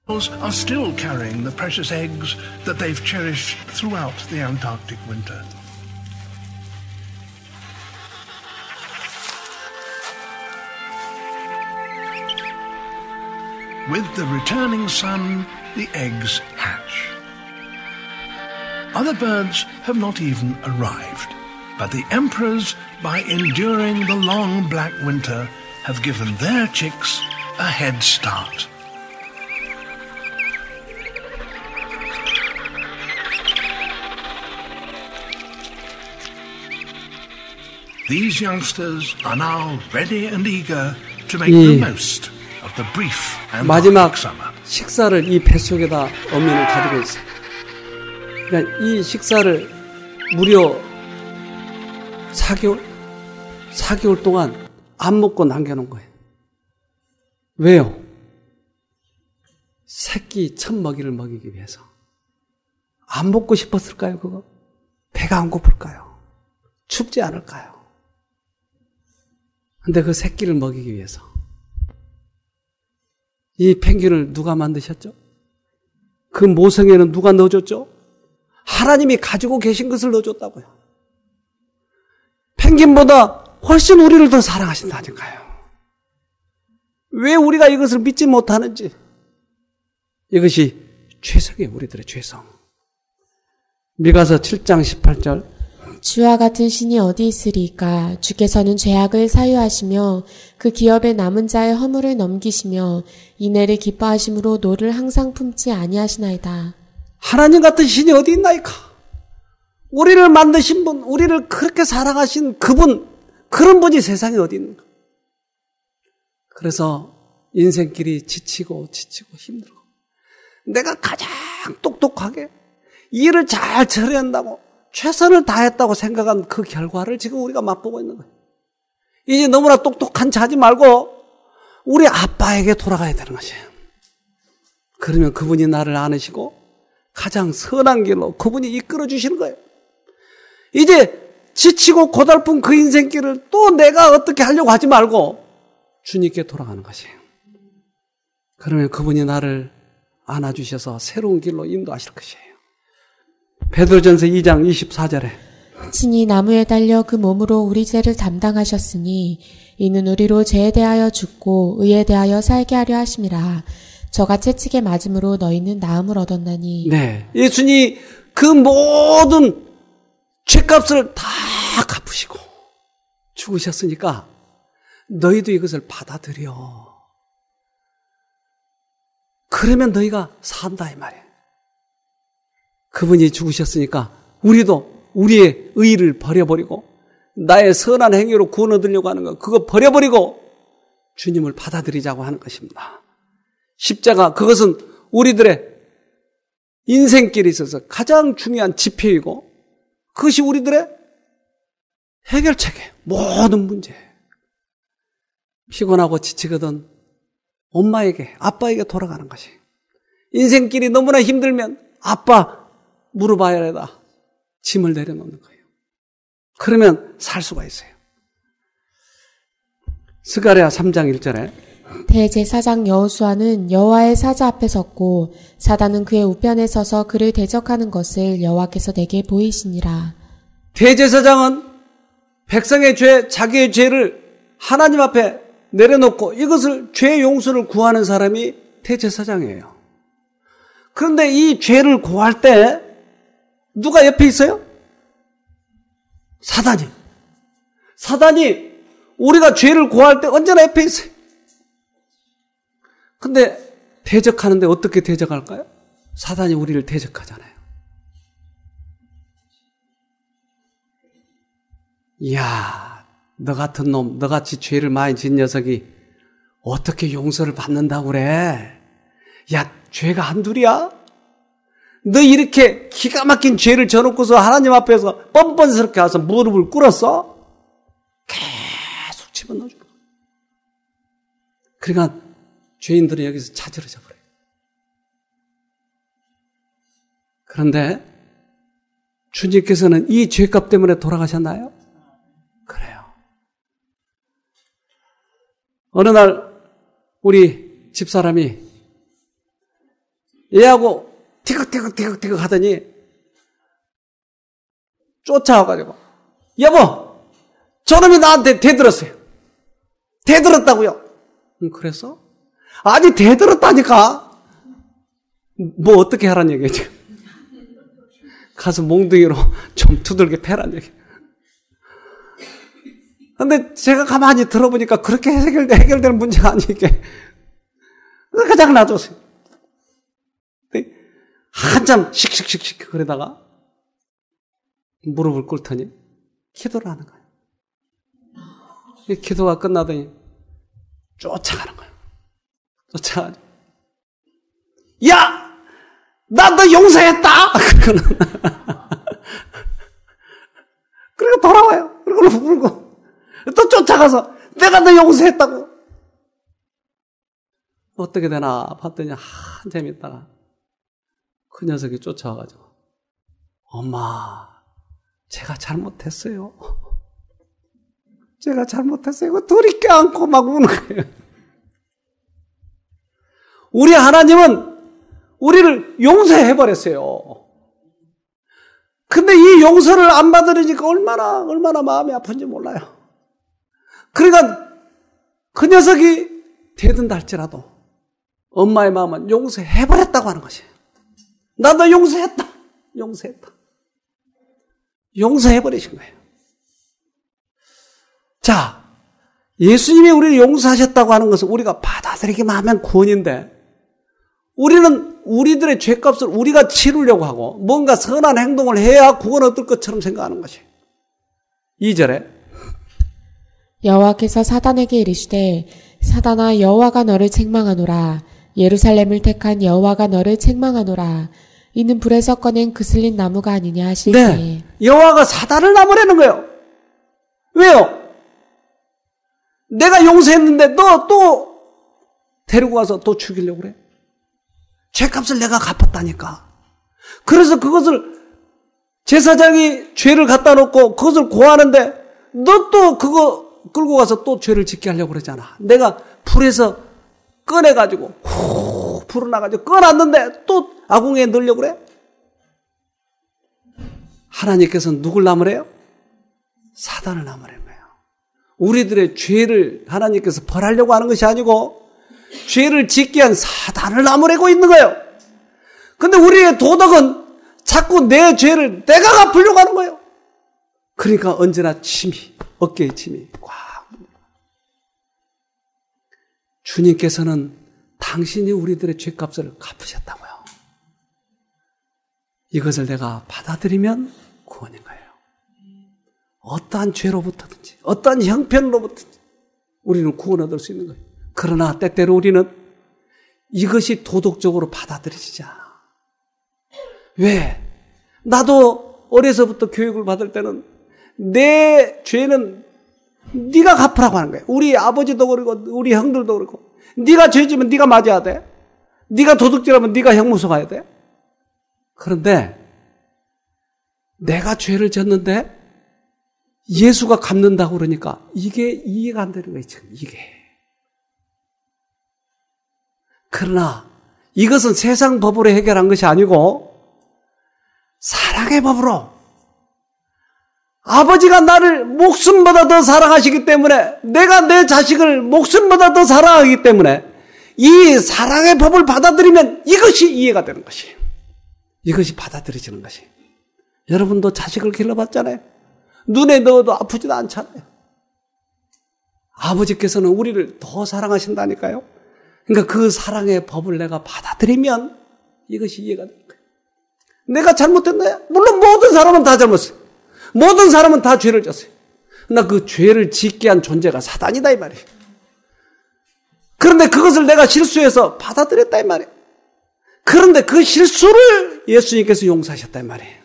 Are still carrying the precious eggs that they've cherished throughout the Antarctic winter. With the returning sun, the eggs hatch. Other birds have not even arrived, but the emperors, by enduring the long black winter, have given their chicks a head start. These youngsters are now ready and eager to make the most of the brief 마지막 Antarctic summer. 식사를 이 뱃속에다 어미는 가지고 있어요. 그러니까 이 식사를 무려 4개월 동안 안 먹고 남겨놓은 거예요. 왜요? 새끼 첫 먹이를 먹이기 위해서. 안 먹고 싶었을까요, 그거? 배가 안 고플까요? 춥지 않을까요? 근데 그 새끼를 먹이기 위해서. 이 펭귄을 누가 만드셨죠? 그 모성에는 누가 넣어줬죠? 하나님이 가지고 계신 것을 넣어줬다고요. 펭귄보다 훨씬 우리를 더 사랑하신다니까요. 왜 우리가 이것을 믿지 못하는지. 이것이 죄성이에요, 우리들의 죄성. 미가서 7장 18절. 주와 같은 신이 어디 있으리까? 주께서는 죄악을 사유하시며 그 기업의 남은 자의 허물을 넘기시며 인애를 기뻐하심으로 노를 항상 품지 아니하시나이다. 하나님 같은 신이 어디 있나이까? 우리를 만드신 분, 우리를 그렇게 사랑하신 그분, 그런 분이 세상에 어디 있는가? 그래서 인생길이 지치고 힘들고 내가 가장 똑똑하게 일을 잘 처리한다고 최선을 다했다고 생각한 그 결과를 지금 우리가 맛보고 있는 거예요. 이제 너무나 똑똑한 자지 말고 우리 아빠에게 돌아가야 되는 것이에요. 그러면 그분이 나를 안으시고 가장 선한 길로 그분이 이끌어 주시는 거예요. 이제 지치고 고달픈 그 인생길을 또 내가 어떻게 하려고 하지 말고 주님께 돌아가는 것이에요. 그러면 그분이 나를 안아주셔서 새로운 길로 인도하실 것이에요. 베드로전서 2장 24절에 친히 나무에 달려 그 몸으로 우리 죄를 담당하셨으니 이는 우리로 죄에 대하여 죽고 의에 대하여 살게 하려 하심이라. 저가 채찍에 맞음으로 너희는 나음을 얻었나니. 네, 예수님이 그 모든 죄값을 다 갚으시고 죽으셨으니까 너희도 이것을 받아들여. 그러면 너희가 산다 이 말이에요. 그분이 죽으셨으니까 우리도 우리의 의의를 버려버리고 나의 선한 행위로 구원 얻으려고 하는 거 그거 버려버리고 주님을 받아들이자고 하는 것입니다. 십자가 그것은 우리들의 인생길에 있어서 가장 중요한 지표이고 그것이 우리들의 해결책이에요. 모든 문제. 피곤하고 지치거든 엄마에게 아빠에게 돌아가는 것이. 인생길이 너무나 힘들면 아빠 무릎 아래에다 짐을 내려놓는 거예요. 그러면 살 수가 있어요. 스가랴 3장 1절에 대제사장 여호수아는 여호와의 사자 앞에 섰고 사단은 그의 우편에 서서 그를 대적하는 것을 여호와께서 내게 보이시니라. 대제사장은 백성의 죄, 자기의 죄를 하나님 앞에 내려놓고 이것을 죄 용서를 구하는 사람이 대제사장이에요. 그런데 이 죄를 고할 때 누가 옆에 있어요? 사단이. 사단이 우리가 죄를 고할 때 언제나 옆에 있어요. 근데 대적하는데 어떻게 대적할까요? 사단이 우리를 대적하잖아요. 이야, 너 같은 놈, 너같이 죄를 많이 진 녀석이 어떻게 용서를 받는다고 그래? 야, 죄가 한둘이야? 너 이렇게 기가 막힌 죄를 져놓고서 하나님 앞에서 뻔뻔스럽게 와서 무릎을 꿇었어? 계속 집어넣어줘. 그러니까 죄인들은 여기서 차지러져 버려요. 그런데 주님께서는 이 죄값 때문에 돌아가셨나요? 그래요. 어느 날 우리 집사람이 얘하고 티격태격 하더니 쫓아와가지고 여보 저놈이 나한테 대들었어요. 대들었다고요. 그래서? 아니 대들었다니까. 뭐 어떻게 하란 얘기죠? 가서 몽둥이로 좀 두들겨 패란 얘기. 근데 제가 가만히 들어보니까 그렇게 해결되는 문제가 아니니까 그냥 놔줬어요. 한참 씩씩씩씩 그러다가 무릎을 꿇더니 기도를 하는 거예요. 기도가 끝나더니 쫓아가는 거예요. 쫓아가지고 야! 나 너 용서했다! 그리고 돌아와요. 그리고 울고 또 쫓아가서 내가 너 용서했다고. 어떻게 되나 봤더니 한참 있다가 그 녀석이 쫓아와가지고 엄마 제가 잘못했어요. 제가 잘못했어요. 이거 둘이 껴안고 막 우는 거예요. 우리 하나님은 우리를 용서해버렸어요. 근데 이 용서를 안 받으니까 얼마나 마음이 아픈지 몰라요. 그러니까 그 녀석이 대든다 할지라도 엄마의 마음은 용서해버렸다고 하는 것이에요. 나도 용서했다. 용서해버리신 거예요. 자, 예수님이 우리를 용서하셨다고 하는 것은 우리가 받아들이기만 하면 구원인데 우리는 우리들의 죄값을 우리가 치르려고 하고 뭔가 선한 행동을 해야 구원 얻을 것처럼 생각하는 것이에요. 2절에 여호와께서 사단에게 이르시되 사단아 여호와가 너를 책망하노라. 예루살렘을 택한 여호와가 너를 책망하노라. 이는 불에서 꺼낸 그슬린 나무가 아니냐 하시니. 네, 여호와가 사단을 나무라는 거예요. 왜요? 내가 용서했는데 너 또 데리고 가서 또 죽이려고 그래? 죄값을 내가 갚았다니까. 그래서 그것을 제사장이 죄를 갖다 놓고 그것을 고하는데 너 또 그거 끌고 가서 또 죄를 짓게 하려고 그러잖아. 내가 불에서 꺼내가지고 후 불어나가지고 꺼놨는데 또 아궁이에 넣으려고 그래? 하나님께서는 누굴 나무래요? 사단을 나무라는 거예요. 우리들의 죄를 하나님께서 벌하려고 하는 것이 아니고 죄를 짓게 한 사단을 나무래고 있는 거예요. 근데 우리의 도덕은 자꾸 내 죄를 내가 갚으려고 하는 거예요. 그러니까 언제나 침이, 어깨에 침이 꽉. 주님께서는 당신이 우리들의 죄값을 갚으셨다고요. 이것을 내가 받아들이면 구원인 거예요. 어떠한 죄로부터든지 어떠한 형편으로부터든지 우리는 구원 얻을 수 있는 거예요. 그러나 때때로 우리는 이것이 도덕적으로 받아들여지지 않아. 왜? 나도 어려서부터 교육을 받을 때는 내 죄는 네가 갚으라고 하는 거예요. 우리 아버지도 그러고 우리 형들도 그러고 네가 죄지면 네가 맞아야 돼. 네가 도둑질하면 네가 형무소 가야 돼. 그런데 내가 죄를 졌는데 예수가 갚는다고 그러니까 이게 이해가 안 되는 거예요. 지금 이게. 그러나 이것은 세상 법으로 해결한 것이 아니고 사랑의 법으로 아버지가 나를 목숨보다 더 사랑하시기 때문에 내가 내 자식을 목숨보다 더 사랑하기 때문에 이 사랑의 법을 받아들이면 이것이 이해가 되는 것이에요. 이것이 받아들여지는 것이에요. 여러분도 자식을 길러봤잖아요. 눈에 넣어도 아프지도 않잖아요. 아버지께서는 우리를 더 사랑하신다니까요. 그러니까 그 사랑의 법을 내가 받아들이면 이것이 이해가 되는 거예요. 내가 잘못했나요? 물론 모든 사람은 다 잘못했어요. 모든 사람은 다 죄를 졌어요. 그러나 그 죄를 짓게 한 존재가 사단이다 이 말이에요. 그런데 그것을 내가 실수해서 받아들였다 이 말이에요. 그런데 그 실수를 예수님께서 용서하셨다 이 말이에요.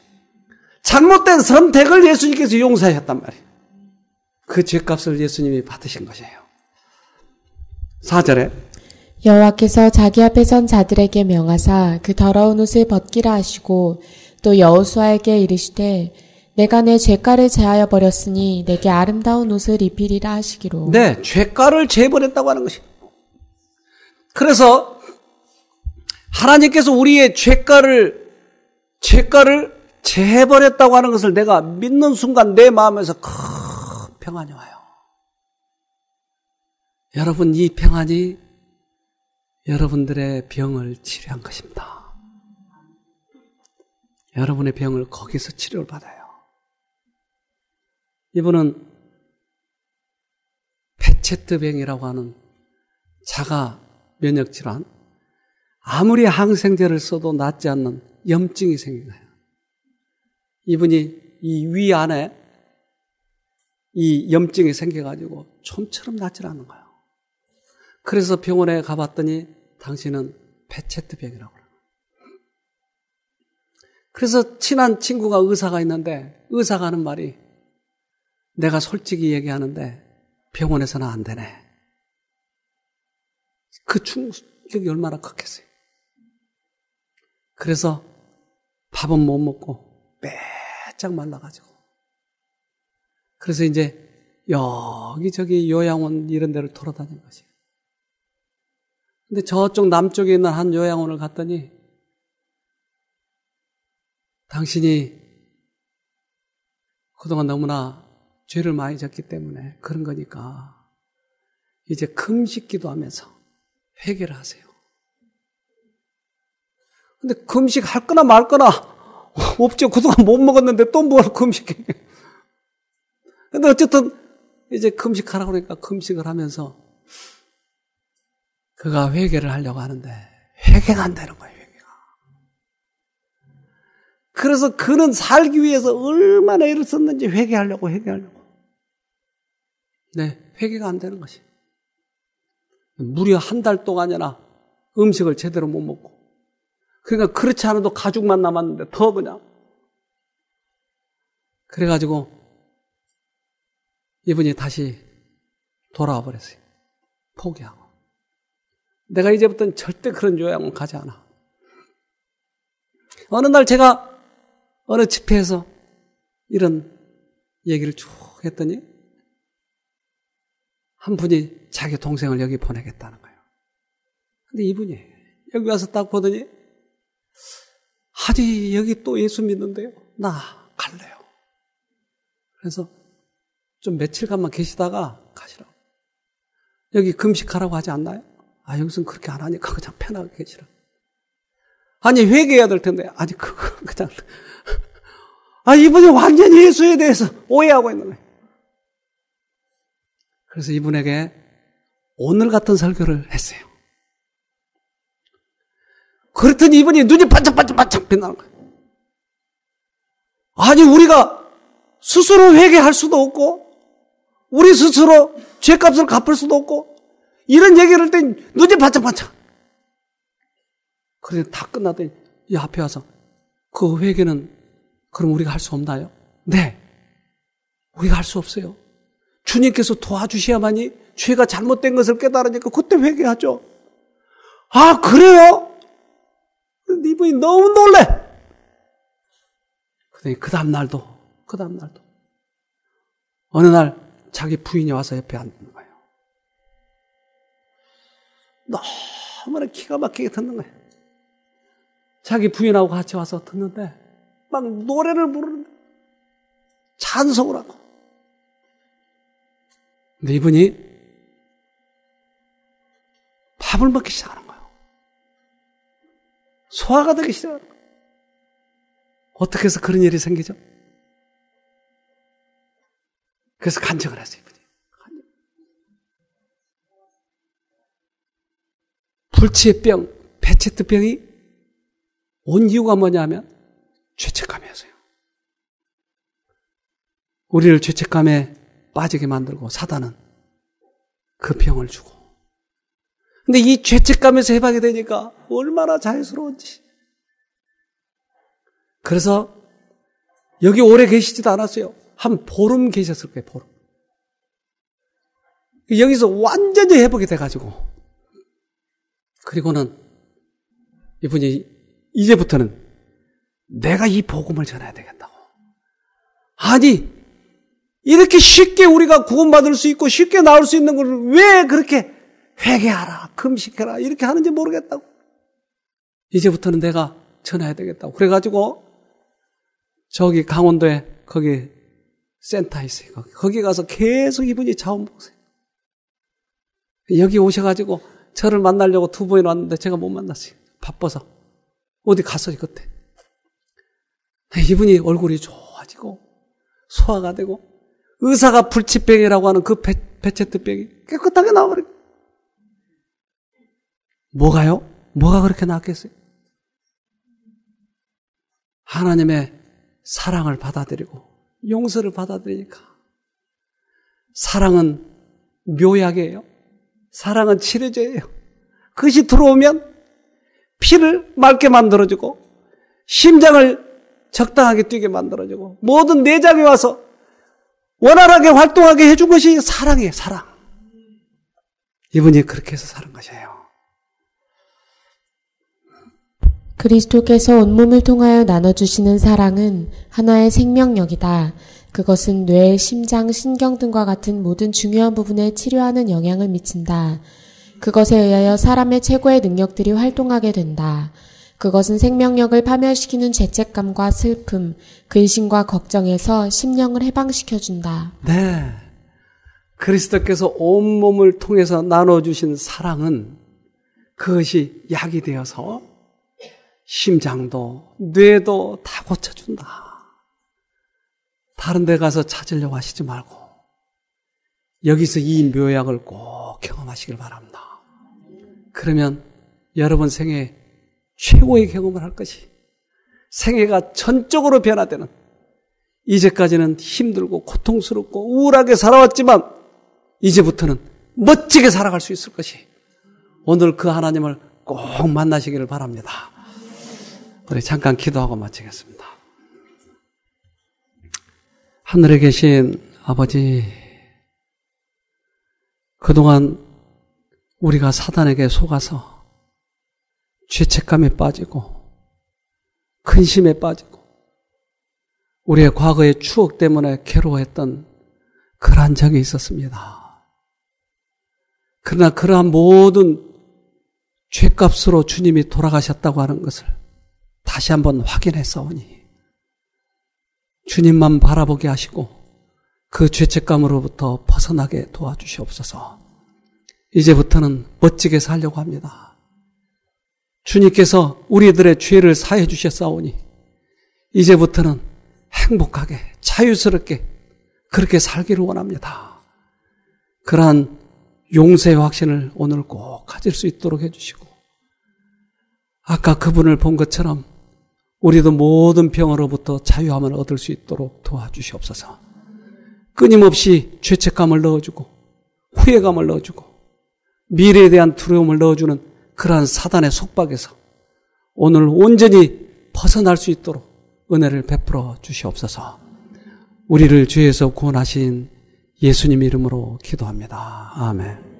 잘못된 선택을 예수님께서 용서하셨단 말이에요. 그 죄값을 예수님이 받으신 것이에요. 4절에 여호와께서 자기 앞에 선 자들에게 명하사 그 더러운 옷을 벗기라 하시고 또 여호수아에게 이르시되 내가 내 죄가를 제하여 버렸으니 내게 아름다운 옷을 입히리라 하시기로. 네, 죄가를 제버렸다고 하는 것이. 그래서 하나님께서 우리의 죄가를 제해버렸다고 하는 것을 내가 믿는 순간 내 마음에서 큰 평안이 와요. 여러분, 이 평안이 여러분들의 병을 치료한 것입니다. 여러분의 병을 거기서 치료를 받아요. 이분은 페체트병이라고 하는 자가 면역 질환, 아무리 항생제를 써도 낫지 않는 염증이 생긴 거예요. 이분이 이 위 안에 이 염증이 생겨가지고 좀처럼 낫지 않는 거예요. 그래서 병원에 가봤더니 당신은 페체트병이라고 그래요. 그래서 친한 친구가 의사가 있는데 의사가 하는 말이, 내가 솔직히 얘기하는데 병원에서는 안 되네. 그 충격이 얼마나 컸겠어요. 그래서 밥은 못 먹고 빼짝 말라가지고, 그래서 이제 여기저기 요양원 이런 데를 돌아다닌 것이에요. 근데 저쪽 남쪽에 있는 한 요양원을 갔더니, 당신이 그동안 너무나 죄를 많이 졌기 때문에 그런 거니까 이제 금식 기도하면서 회개를 하세요. 근데 금식 할 거나 말 거나 없죠. 그동안 못 먹었는데 또 뭘 금식해. 근데 어쨌든 이제 금식하라고 그러니까 금식을 하면서 그가 회개를 하려고 하는데 회개가 안 되는 거예요. 회개가. 그래서 그는 살기 위해서 얼마나 애를 썼는지 회개하려고. 네, 회개가 안 되는 것이. 무려 한 달 동안이나 음식을 제대로 못 먹고. 그러니까 그렇지 않아도 가죽만 남았는데 더 그냥. 그래가지고 이분이 다시 돌아와 버렸어요. 포기하고. 내가 이제부터는 절대 그런 요양원 가지 않아. 어느 날 제가 어느 집회에서 이런 얘기를 쭉 했더니 한 분이 자기 동생을 여기 보내겠다는 거예요. 근데 이분이 여기 와서 딱 보더니, 아니 여기 또 예수 믿는데요, 나 갈래요. 그래서 좀 며칠간만 계시다가 가시라고. 여기 금식하라고 하지 않나요? 아, 여기서는 그렇게 안 하니까 그냥 편하게 계시라. 아니 회개해야 될 텐데, 아니 그거 그냥 이분이 완전히 예수에 대해서 오해하고 있는 거예요. 그래서 이분에게 오늘 같은 설교를 했어요. 그랬더니 이분이 눈이 반짝반짝 빛나는 거예요. 아니 우리가 스스로 회개할 수도 없고 우리 스스로 죄값을 갚을 수도 없고 이런 얘기를 할 때 눈이 반짝반짝. 그래서 다 끝나더니 이 앞에 와서, 그 회개는 그럼 우리가 할 수 없나요? 네, 우리가 할 수 없어요. 주님께서 도와주셔야만이 죄가 잘못된 것을 깨달으니까 그때 회개하죠. 아, 그래요? 근데 이분이 너무 놀래. 그러더니 그 다음날도 어느 날 자기 부인이 와서 옆에 앉는 거예요. 너무나 기가 막히게 듣는 거예요. 자기 부인하고 같이 와서 듣는데 막 노래를 부르는데 찬송을 하고. 근데 이분이 밥을 먹기 시작하는 거예요. 소화가 되기 시작하는 거예요. 어떻게 해서 그런 일이 생기죠? 그래서 간증을 했어요, 이분이. 불치의 병, 페체트병이 온 이유가 뭐냐면 죄책감이었어요. 우리를 죄책감에 빠지게 만들고 사단은 그 병을 주고. 근데 이 죄책감에서 해방이 되니까 얼마나 자유스러운지. 그래서 여기 오래 계시지도 않았어요. 한 보름 계셨을 거예요, 보름. 여기서 완전히 회복이 돼가지고. 그리고는 이분이 이제부터는 내가 이 복음을 전해야 되겠다고. 아니, 이렇게 쉽게 우리가 구원받을 수 있고 쉽게 나올 수 있는 걸 왜 그렇게 회개하라, 금식해라 이렇게 하는지 모르겠다고. 이제부터는 내가 전해야 되겠다고. 그래가지고 저기 강원도에 거기 센터 있어요. 거기 가서 계속 이분이 자원봉사해요. 여기 오셔가지고 저를 만나려고 2번이나 왔는데 제가 못 만났어요. 바빠서. 어디 갔어요 그때. 이분이 얼굴이 좋아지고 소화가 되고 의사가 불치병이라고 하는 그 베체트병이 깨끗하게 나와버리고. 뭐가요? 뭐가 그렇게 낫겠어요? 하나님의 사랑을 받아들이고 용서를 받아들이니까. 사랑은 묘약이에요. 사랑은 치료제예요. 그것이 들어오면 피를 맑게 만들어주고 심장을 적당하게 뛰게 만들어주고 모든 내장이 와서 원활하게 활동하게 해준 것이 사랑이에요. 사랑. 이분이 그렇게 해서 사는 것이에요. 그리스도께서 온몸을 통하여 나눠주시는 사랑은 하나의 생명력이다. 그것은 뇌, 심장, 신경 등과 같은 모든 중요한 부분에 치료하는 영향을 미친다. 그것에 의하여 사람의 최고의 능력들이 활동하게 된다. 그것은 생명력을 파멸시키는 죄책감과 슬픔, 근심과 걱정에서 심령을 해방시켜준다. 네. 그리스도께서 온몸을 통해서 나눠주신 사랑은 그것이 약이 되어서 심장도 뇌도 다 고쳐준다. 다른 데 가서 찾으려고 하시지 말고 여기서 이 묘약을 꼭 경험하시길 바랍니다. 그러면 여러분 생애 최고의 경험을 할 것이 생애가 전적으로 변화되는, 이제까지는 힘들고 고통스럽고 우울하게 살아왔지만 이제부터는 멋지게 살아갈 수 있을 것이, 오늘 그 하나님을 꼭 만나시기를 바랍니다. 우리 잠깐 기도하고 마치겠습니다. 하늘에 계신 아버지, 그동안 우리가 사단에게 속아서 죄책감에 빠지고 근심에 빠지고 우리의 과거의 추억 때문에 괴로워했던 그러한 적이 있었습니다. 그러나 그러한 모든 죄값으로 주님이 돌아가셨다고 하는 것을 다시 한번 확인했사오니 주님만 바라보게 하시고 그 죄책감으로부터 벗어나게 도와주시옵소서. 이제부터는 멋지게 살려고 합니다. 주님께서 우리들의 죄를 사해 주셨사오니 이제부터는 행복하게 자유스럽게 그렇게 살기를 원합니다. 그러한 용서의 확신을 오늘 꼭 가질 수 있도록 해주시고, 아까 그분을 본 것처럼 우리도 모든 병으로부터 자유함을 얻을 수 있도록 도와주시옵소서. 끊임없이 죄책감을 넣어주고 후회감을 넣어주고 미래에 대한 두려움을 넣어주는 그러한 사단의 속박에서 오늘 온전히 벗어날 수 있도록 은혜를 베풀어 주시옵소서. 우리를 죄에서 구원하신 예수님 이름으로 기도합니다. 아멘.